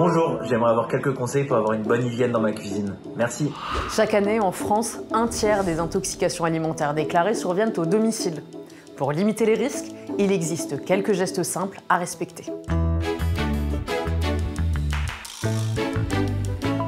Bonjour, j'aimerais avoir quelques conseils pour avoir une bonne hygiène dans ma cuisine. Merci. Chaque année, en France, un tiers des intoxications alimentaires déclarées surviennent au domicile. Pour limiter les risques, il existe quelques gestes simples à respecter.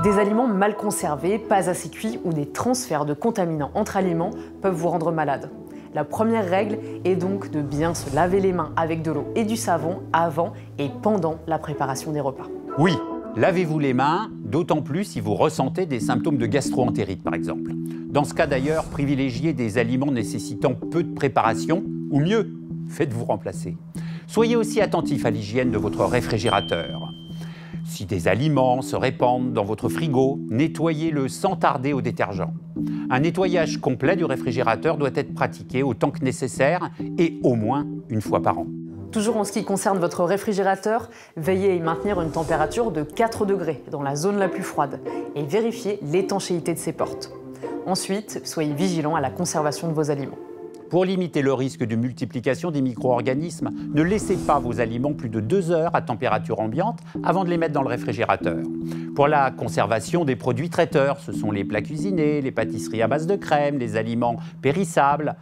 Des aliments mal conservés, pas assez cuits ou des transferts de contaminants entre aliments peuvent vous rendre malade. La première règle est donc de bien se laver les mains avec de l'eau et du savon avant et pendant la préparation des repas. Oui, lavez-vous les mains, d'autant plus si vous ressentez des symptômes de gastro-entérite par exemple. Dans ce cas d'ailleurs, privilégiez des aliments nécessitant peu de préparation, ou mieux, faites-vous remplacer. Soyez aussi attentif à l'hygiène de votre réfrigérateur. Si des aliments se répandent dans votre frigo, nettoyez-le sans tarder au détergent. Un nettoyage complet du réfrigérateur doit être pratiqué autant que nécessaire et au moins une fois par an. Toujours en ce qui concerne votre réfrigérateur, veillez à y maintenir une température de 4 degrés dans la zone la plus froide et vérifiez l'étanchéité de ses portes. Ensuite, soyez vigilant à la conservation de vos aliments. Pour limiter le risque de multiplication des micro-organismes, ne laissez pas vos aliments plus de 2 heures à température ambiante avant de les mettre dans le réfrigérateur. Pour la conservation des produits traiteurs, ce sont les plats cuisinés, les pâtisseries à base de crème, les aliments périssables,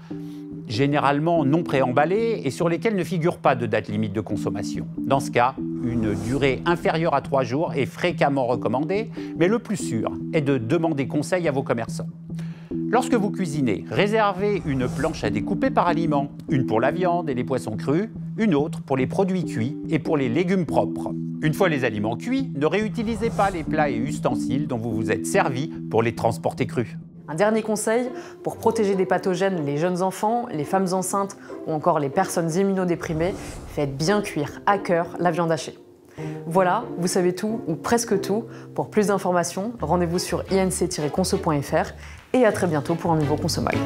généralement non préemballés et sur lesquels ne figure pas de date limite de consommation. Dans ce cas, une durée inférieure à 3 jours est fréquemment recommandée, mais le plus sûr est de demander conseil à vos commerçants. Lorsque vous cuisinez, réservez une planche à découper par aliment, une pour la viande et les poissons crus, une autre pour les produits cuits et pour les légumes propres. Une fois les aliments cuits, ne réutilisez pas les plats et ustensiles dont vous vous êtes servi pour les transporter crus. Un dernier conseil, pour protéger des pathogènes les jeunes enfants, les femmes enceintes ou encore les personnes immunodéprimées, faites bien cuire à cœur la viande hachée. Voilà, vous savez tout ou presque tout. Pour plus d'informations, rendez-vous sur inc-conso.fr et à très bientôt pour un nouveau Consom'Oil.